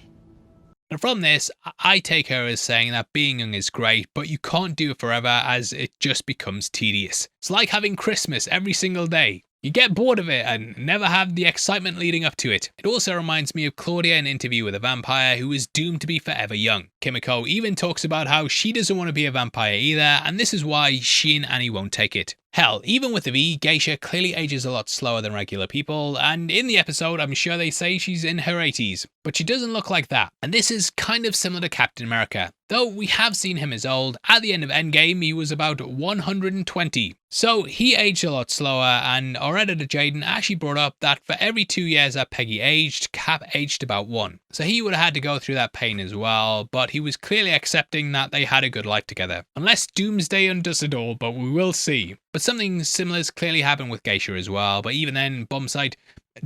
And from this, I take her as saying that being young is great, but you can't do it forever as it just becomes tedious. It's like having Christmas every single day. You get bored of it and never have the excitement leading up to it. It also reminds me of Claudia in Interview with a Vampire who is doomed to be forever young. Kimiko even talks about how she doesn't want to be a vampire either, and this is why she and Annie won't take it. Hell, even with the V, Geisha clearly ages a lot slower than regular people, and in the episode I'm sure they say she's in her 80s, but she doesn't look like that. And this is kind of similar to Captain America. Though we have seen him as old, at the end of Endgame he was about 120. So he aged a lot slower, and our editor Jaden actually brought up that for every 2 years that Peggy aged, Cap aged about 1. So he would have had to go through that pain as well, but he was clearly accepting that they had a good life together. Unless Doomsday undoes it all, but we will see. But something similar has clearly happened with Geisha as well, but even then Bombsite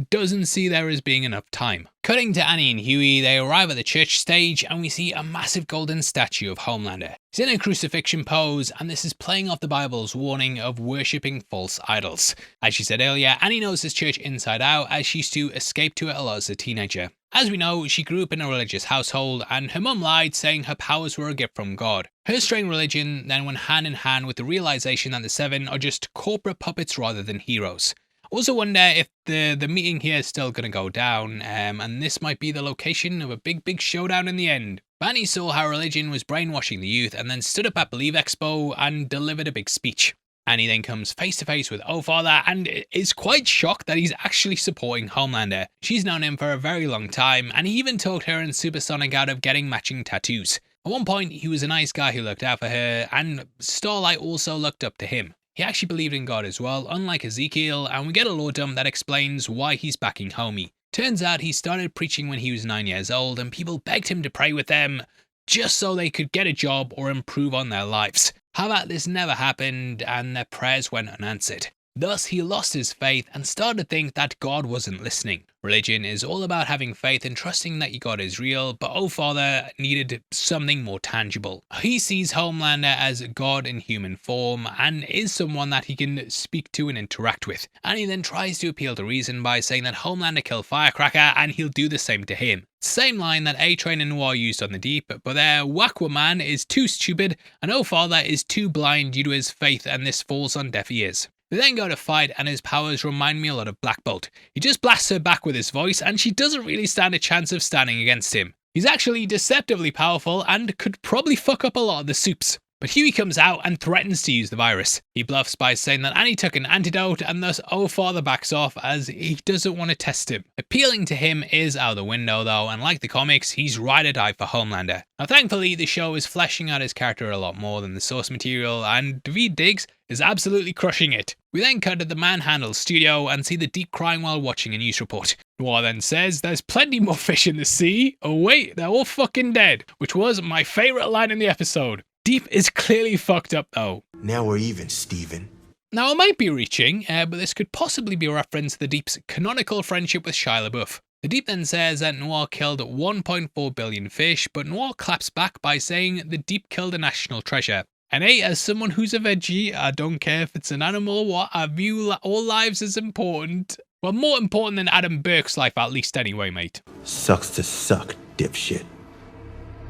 doesn't see there as being enough time. Cutting to Annie and Huey, they arrive at the church stage and we see a massive golden statue of Homelander. He's in a crucifixion pose, and this is playing off the Bible's warning of worshipping false idols. As she said earlier, Annie knows this church inside out as she used to escape to it a lot as a teenager. As we know, she grew up in a religious household and her mum lied saying her powers were a gift from God. Her strange religion then went hand in hand with the realization that the Seven are just corporate puppets rather than heroes. Also wonder if the meeting here is still going to go down, and this might be the location of a big showdown in the end. Annie saw how religion was brainwashing the youth and then stood up at Believe Expo and delivered a big speech. Annie then comes face to face with O-Father and is quite shocked that he's actually supporting Homelander. She's known him for a very long time, and he even talked her and Supersonic out of getting matching tattoos. At one point, he was a nice guy who looked out for her, and Starlight also looked up to him. He actually believed in God as well, unlike Ezekiel, and we get a lore dump that explains why he's backing Homie. Turns out he started preaching when he was 9 years old, and people begged him to pray with them just so they could get a job or improve on their lives. However, this never happened and their prayers went unanswered. Thus, he lost his faith and started to think that God wasn't listening. Religion is all about having faith and trusting that your God is real, but Father needed something more tangible. He sees Homelander as God in human form and is someone that he can speak to and interact with. And he then tries to appeal to reason by saying that Homelander killed Firecracker and he'll do the same to him. Same line that A-Train and Noir used on the Deep, but their Wakwaman is too stupid and Father is too blind due to his faith, and this falls on deaf ears. They then go to fight and his powers remind me a lot of Black Bolt. He just blasts her back with his voice and she doesn't really stand a chance of standing against him. He's actually deceptively powerful and could probably fuck up a lot of the soups. But Huey comes out and threatens to use the virus. He bluffs by saying that Annie took an antidote and thus Father backs off as he doesn't want to test him. Appealing to him is out the window though, and like the comics, he's ride or die for Homelander. Now thankfully the show is fleshing out his character a lot more than the source material, and David Diggs is absolutely crushing it. We then cut to the Manhandle studio and see the Deep crying while watching a news report. Noir then says there's plenty more fish in the sea. Oh wait, they're all fucking dead, which was my favourite line in the episode. Deep is clearly fucked up though. Now we're even, Steven. Now I might be reaching, but this could possibly be a reference to the Deep's canonical friendship with Shia LaBeouf. The Deep then says that Noir killed 1.4 billion fish, but Noir claps back by saying the Deep killed a national treasure. And hey, as someone who's a veggie, I don't care if it's an animal or what, I view all lives as important. Well, more important than Adam Burke's life at least anyway, mate. Sucks to suck, dipshit.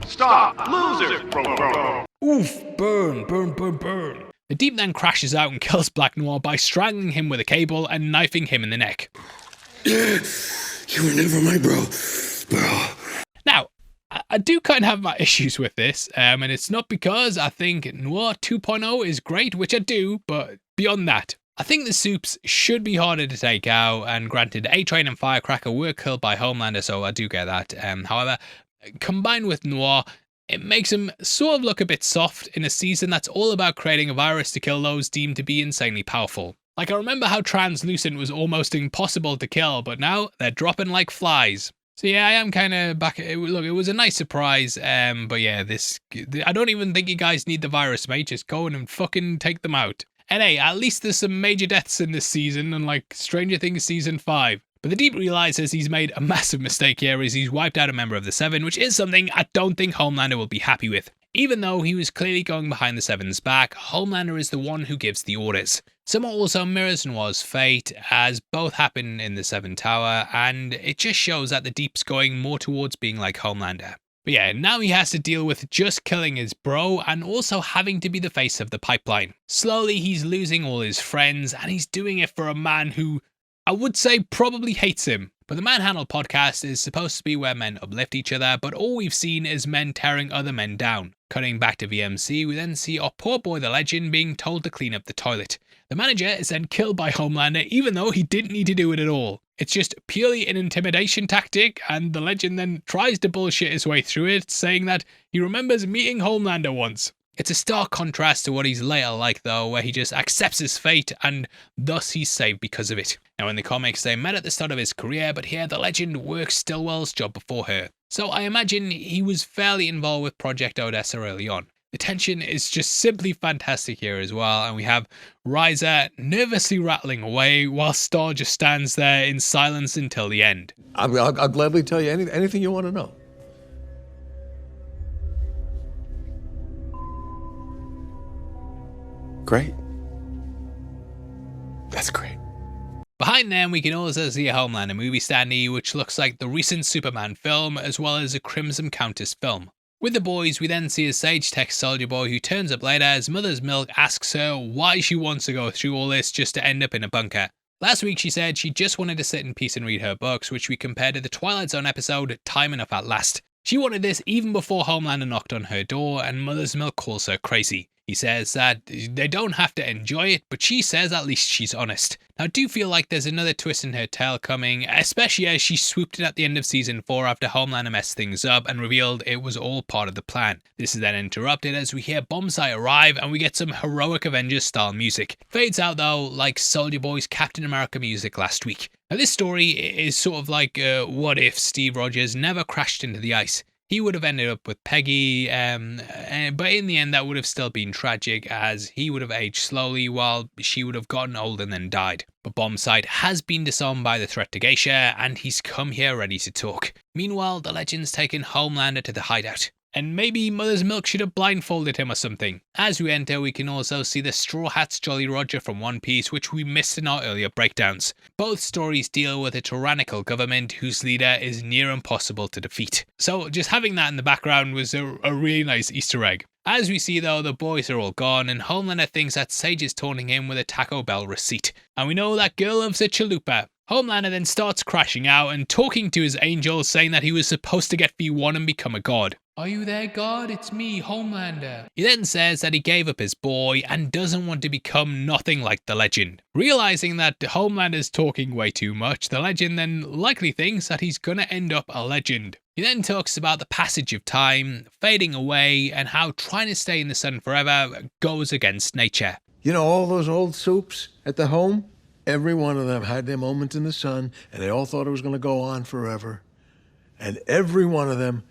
Stop! Loser! Oof, burn, burn, burn, burn. The Deep then crashes out and kills Black Noir by strangling him with a cable and knifing him in the neck. You were never my bro. Now, I do kind of have my issues with this, and it's not because I think Noir 2.0 is great, which I do, but beyond that, I think the soups should be harder to take out, and granted, A-Train and Firecracker were killed by Homelander, so I do get that. However, combined with Noir, it makes him sort of look a bit soft in a season that's all about creating a virus to kill those deemed to be insanely powerful. Like, I remember how Translucent was almost impossible to kill, but now they're dropping like flies. So yeah, I am kind of back. Look, it was a nice surprise, but yeah, I don't even think you guys need the virus, mate. Just go in and fucking take them out. And hey, at least there's some major deaths in this season, unlike Stranger Things Season 5. But the Deep realizes he's made a massive mistake here as he's wiped out a member of the Seven, which is something I don't think Homelander will be happy with. Even though he was clearly going behind the Seven's back, Homelander is the one who gives the orders. Somewhat also mirrors Noir's fate, as both happen in the Seven Tower, and it just shows that the Deep's going more towards being like Homelander. But yeah, now he has to deal with just killing his bro and also having to be the face of the pipeline. Slowly he's losing all his friends, and he's doing it for a man who I would say probably hates him. But the Manhandle podcast is supposed to be where men uplift each other, but all we've seen is men tearing other men down. Cutting back to VMC, we then see our poor boy the Legend being told to clean up the toilet. The manager is then killed by Homelander even though he didn't need to do it at all. It's just purely an intimidation tactic, and the Legend then tries to bullshit his way through it, saying that he remembers meeting Homelander once. It's a stark contrast to what he's later like though, where he just accepts his fate and thus he's saved because of it. Now in the comics they met at the start of his career, but here the Legend works Stillwell's job before her. So I imagine he was fairly involved with Project Odessa early on. The tension is just simply fantastic here as well, and we have Riser nervously rattling away while Star just stands there in silence until the end. I'll gladly tell you anything you want to know. Great. That's great. Behind them, we can also see a Homelander movie standee, which looks like the recent Superman film, as well as a Crimson Countess film. With the boys, we then see a Sage Tech soldier boy who turns up later as Mother's Milk asks her why she wants to go through all this just to end up in a bunker. Last week she said she just wanted to sit in peace and read her books, which we compared to the Twilight Zone episode Time Enough at Last. She wanted this even before Homelander knocked on her door, and Mother's Milk calls her crazy. He says that they don't have to enjoy it, but she says at least she's honest. Now I do feel like there's another twist in her tale coming, especially as she swooped in at the end of season 4 after Homelander messed things up and revealed it was all part of the plan. This is then interrupted as we hear Bombsight arrive and we get some heroic Avengers style music. Fades out though like Soldier Boy's Captain America music last week. Now this story is sort of like what if Steve Rogers never crashed into the ice. he would have ended up with Peggy, but in the end that would have still been tragic, as he would have aged slowly while she would have gotten old and then died. But Bombsight has been disarmed by the threat to Geisha, and he's come here ready to talk. Meanwhile, the Legend's taken Homelander to the hideout. And maybe Mother's Milk should have blindfolded him or something. As we enter, we can also see the Straw Hat's Jolly Roger from One Piece, which we missed in our earlier breakdowns. Both stories deal with a tyrannical government whose leader is near impossible to defeat. So just having that in the background was a really nice Easter egg. As we see though, the boys are all gone, and Homelander thinks that Sage is taunting him with a Taco Bell receipt. And we know that girl loves a chalupa. Homelander then starts crashing out and talking to his angel, saying that he was supposed to get V1 and become a god. Are you there, God? It's me, Homelander. He then says that he gave up his boy and doesn't want to become nothing like the Legend. Realizing that Homelander's talking way too much, the Legend then likely thinks that he's gonna end up a legend. He then talks about the passage of time, fading away, and how trying to stay in the sun forever goes against nature. You know, all those old soups at the home? Every one of them had their moments in the sun, and they all thought it was going to go on forever. And every one of them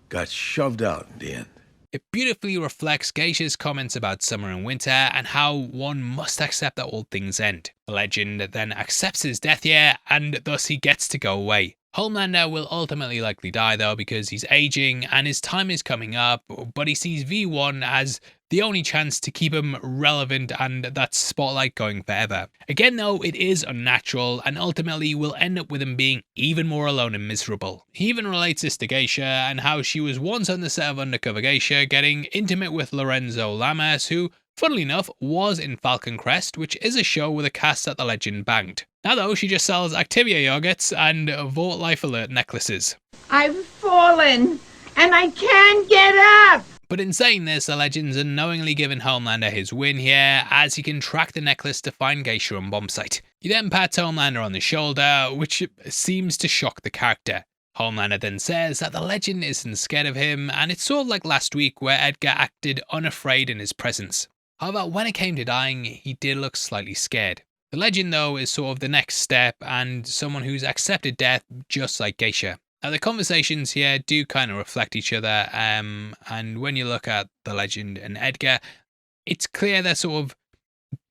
got shoved out in the end. It beautifully reflects Geisha's comments about summer and winter and how one must accept that all things end. The Legend then accepts his death here, and thus he gets to go away. Homelander will ultimately likely die though, because he's aging and his time is coming up, but he sees V1 as the only chance to keep him relevant and that spotlight going forever. Again though, it is unnatural and ultimately will end up with him being even more alone and miserable. He even relates this to Geisha and how she was once on the set of Undercover Geisha getting intimate with Lorenzo Lamas, who, funnily enough, was in Falcon Crest, which is a show with a cast that the Legend banged. Now though, she just sells Activia yogurts and Vought Life Alert necklaces. I've fallen, and I can't get up! But in saying this, the Legend's unknowingly given Homelander his win here, as he can track the necklace to find Geisha and Bombsight. He then pats Homelander on the shoulder, which seems to shock the character. Homelander then says that the Legend isn't scared of him, and it's sort of like last week where Edgar acted unafraid in his presence. However, when it came to dying, he did look slightly scared. The Legend though is sort of the next step and someone who's accepted death just like Geisha. Now the conversations here do kind of reflect each other, and when you look at the Legend and Edgar, it's clear they're sort of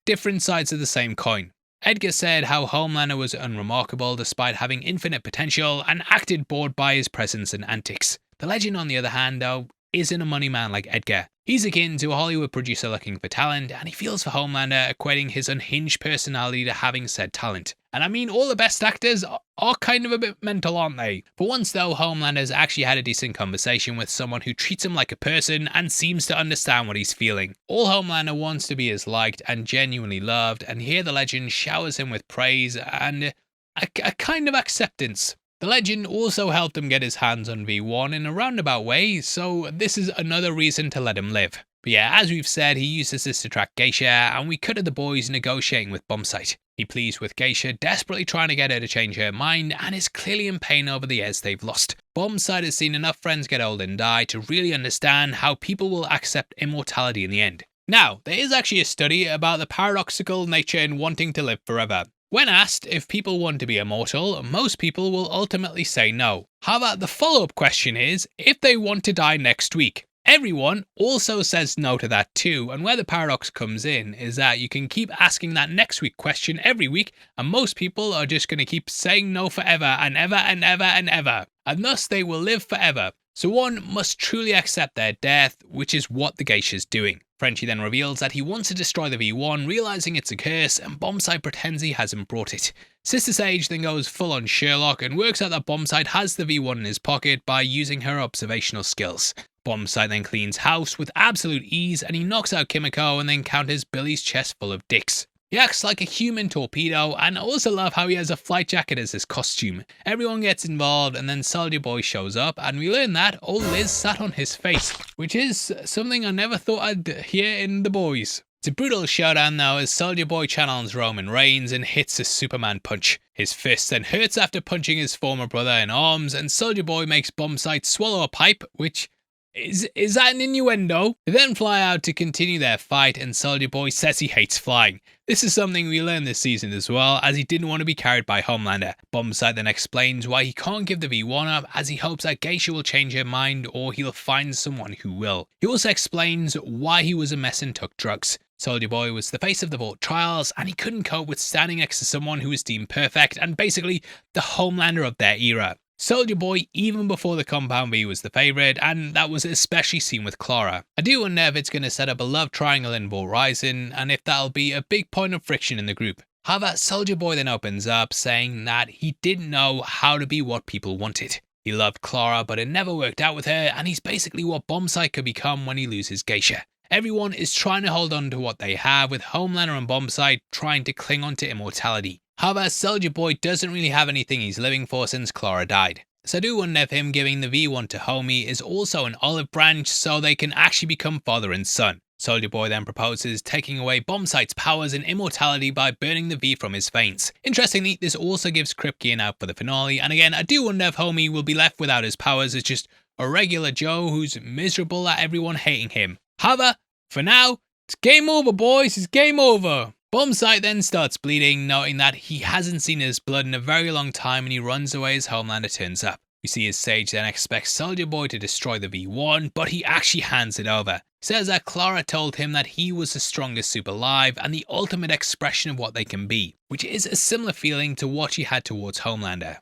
different sides of the same coin. Edgar said how Homelander was unremarkable despite having infinite potential and acted bored by his presence and antics. The Legend on the other hand though isn't a money man like Edgar. He's akin to a Hollywood producer looking for talent, and he feels for Homelander, equating his unhinged personality to having said talent. And I mean, all the best actors are kind of a bit mental, aren't they? For once though, Homelander's actually had a decent conversation with someone who treats him like a person and seems to understand what he's feeling. All Homelander wants to be is liked and genuinely loved, and here the Legend showers him with praise and a kind of acceptance. The Legend also helped him get his hands on V1 in a roundabout way, so this is another reason to let him live. But yeah, as we've said, he uses this to track Geisha, and we cut to the boys negotiating with Bombsight. He pleads with Geisha, desperately trying to get her to change her mind, and is clearly in pain over the heirs they've lost. Bombsight has seen enough friends get old and die to really understand how people will accept immortality in the end. Now, there is actually a study about the paradoxical nature in wanting to live forever. When asked if people want to be immortal, most people will ultimately say no. However, the follow-up question is if they want to die next week. Everyone also says no to that too, and where the paradox comes in is that you can keep asking that next week question every week, and most people are just going to keep saying no forever and ever and ever and ever, and thus they will live forever. So one must truly accept their death, which is what the Geisha's doing. Frenchie then reveals that he wants to destroy the V1, realizing it's a curse, and Bombsight pretends he hasn't brought it. Sister Sage then goes full on Sherlock and works out that Bombsight has the V1 in his pocket by using her observational skills. Bombsight then cleans house with absolute ease, and he knocks out Kimiko and then counters Billy's chest full of dicks. He acts like a human torpedo, and I also love how he has a flight jacket as his costume. Everyone gets involved, and then Soldier Boy shows up, and we learn that old Liz sat on his face, which is something I never thought I'd hear in The Boys. It's a brutal showdown though, as Soldier Boy channels Roman Reigns and hits a Superman punch. His fist then hurts after punching his former brother in arms, and Soldier Boy makes Bombsight swallow a pipe, which Is that an innuendo? They then fly out to continue their fight, and Soldier Boy says he hates flying. This is something we learned this season as well, as he didn't want to be carried by Homelander. Bombsight then explains why he can't give the V1 up, as he hopes that Geisha will change her mind or he'll find someone who will. He also explains why he was a mess and took drugs. Soldier Boy was the face of the Vought trials, and he couldn't cope with standing next to someone who was deemed perfect and basically the Homelander of their era. Soldier Boy, even before the Compound V, was the favourite, and that was especially seen with Clara. I do wonder if it's going to set up a love triangle in Vought Rising, and if that'll be a big point of friction in the group. However, Soldier Boy then opens up, saying that he didn't know how to be what people wanted. He loved Clara, but it never worked out with her, and he's basically what Bombsight could become when he loses Geisha. Everyone is trying to hold on to what they have, with Homelander and Bombsight trying to cling on to immortality. However, Soldier Boy doesn't really have anything he's living for since Clara died. So I do wonder if him giving the V1 to Homie is also an olive branch so they can actually become father and son. Soldier Boy then proposes taking away Bombsight's powers and immortality by burning the V from his veins. Interestingly, this also gives Kripke an out for the finale, and again, I do wonder if Homie will be left without his powers as just a regular Joe who's miserable at everyone hating him. However, for now, it's game over, boys, it's game over. Bombsight then starts bleeding, noting that he hasn't seen his blood in a very long time, and he runs away as Homelander turns up. We see his Sage then expects Soldier Boy to destroy the V1, but he actually hands it over. He says that Clara told him that he was the strongest suit alive and the ultimate expression of what they can be, which is a similar feeling to what she had towards Homelander.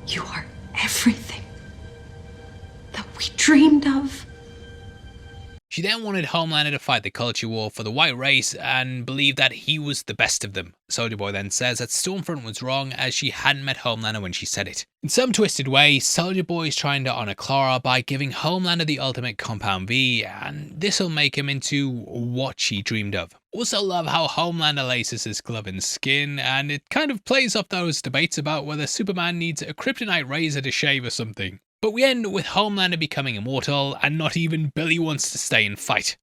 You are everything that we dreamed of. She then wanted Homelander to fight the culture war for the white race and believed that he was the best of them. Soldier Boy then says that Stormfront was wrong as she hadn't met Homelander when she said it. In some twisted way, Soldier Boy is trying to honour Clara by giving Homelander the ultimate Compound V, and this will make him into what she dreamed of. Also love how Homelander laces his glove in skin, and it kind of plays off those debates about whether Superman needs a kryptonite razor to shave or something. But we end with Homelander becoming immortal, and not even Billy wants to stay and fight.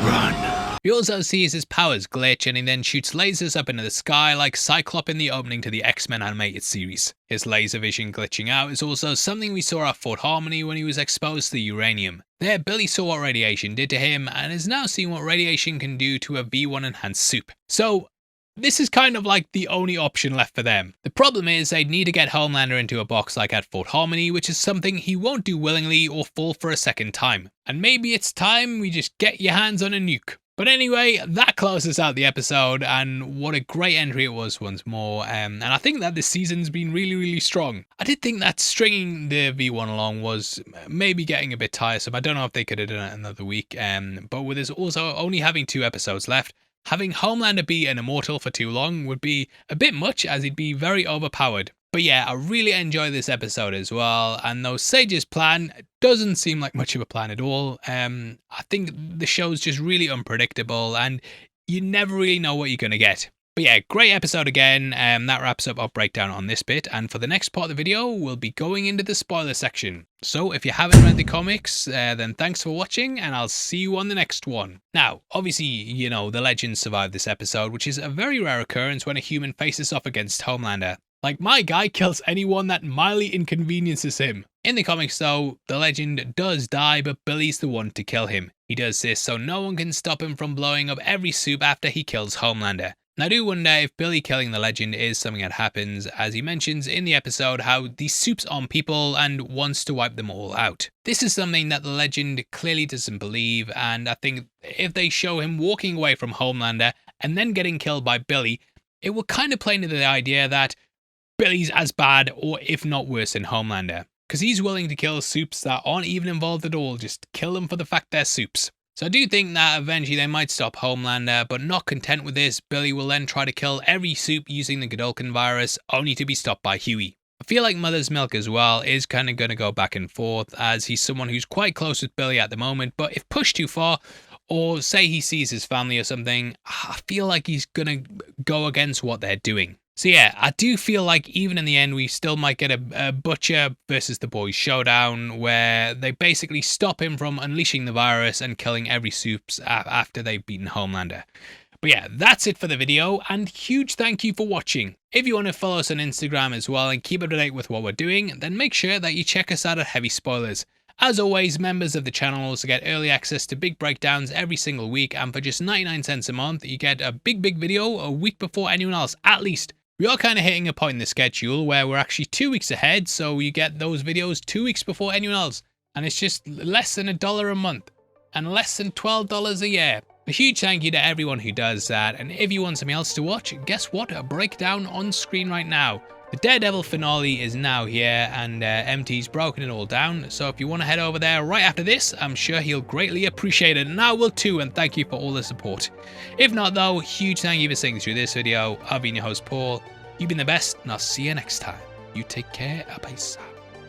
Run. We also see his powers glitch, and he then shoots lasers up into the sky like Cyclops in the opening to the X-Men animated series. His laser vision glitching out is also something we saw at Fort Harmony when he was exposed to the uranium. There, Billy saw what radiation did to him, and is now seeing what radiation can do to a V1 enhanced soup. So, this is kind of like the only option left for them. The problem is they'd need to get Homelander into a box like at Fort Harmony, which is something he won't do willingly or fall for a second time. And maybe it's time we just get your hands on a nuke. But anyway, that closes out the episode, and what a great entry it was once more, and I think that this season's been really strong. I did think that stringing the V1 along was maybe getting a bit tiresome. I don't know if they could have done it another week, but with us also only having 2 episodes left, having Homelander be an immortal for too long would be a bit much, as he'd be very overpowered. But yeah, I really enjoyed this episode as well, and though Sage's plan doesn't seem like much of a plan at all, I think the show's just really unpredictable, and you never really know what you're going to get. But yeah, great episode again, that wraps up our breakdown on this bit, and for the next part of the video, we'll be going into the spoiler section. So if you haven't read the comics, then thanks for watching, and I'll see you on the next one. Now, obviously, you know, the Legend survived this episode, which is a very rare occurrence when a human faces off against Homelander. Like, my guy kills anyone that mildly inconveniences him. In the comics though, the Legend does die, but Billy's the one to kill him. He does this so no one can stop him from blowing up every soup after he kills Homelander. And I do wonder if Billy killing the Legend is something that happens, as he mentions in the episode how the soup's on people and wants to wipe them all out. This is something that the Legend clearly doesn't believe, and I think if they show him walking away from Homelander and then getting killed by Billy, it will kind of play into the idea that Billy's as bad, or if not worse, than Homelander. Because he's willing to kill soups that aren't even involved at all, just kill them for the fact they're soups. So I do think that eventually they might stop Homelander, but not content with this, Billy will then try to kill every soup using the Godolphin virus, only to be stopped by Huey. I feel like Mother's Milk as well is kind of going to go back and forth, as he's someone who's quite close with Billy at the moment, but if pushed too far, or say he sees his family or something, I feel like he's going to go against what they're doing. So yeah, I do feel like even in the end we still might get a Butcher versus the Boys showdown where they basically stop him from unleashing the virus and killing every soups after they've beaten Homelander. But yeah, that's it for the video, and huge thank you for watching. If you want to follow us on Instagram as well and keep up to date with what we're doing, then make sure that you check us out at Heavy Spoilers. As always, members of the channel also get early access to big breakdowns every single week, and for just 99 cents a month, you get a big video a week before anyone else, at least. We are kind of hitting a point in the schedule where we're actually 2 weeks ahead, so you get those videos 2 weeks before anyone else. And it's just less than $1 a month, and less than $12 a year. A huge thank you to everyone who does that, and if you want something else to watch, guess what? A breakdown on screen right now. The Daredevil finale is now here, and MT's broken it all down, so if you want to head over there right after this, I'm sure he'll greatly appreciate it, and I will too, and thank you for all the support. If not though, huge thank you for sitting through this video. I've been your host Paul, you've been the best, and I'll see you next time. You take care, peace out.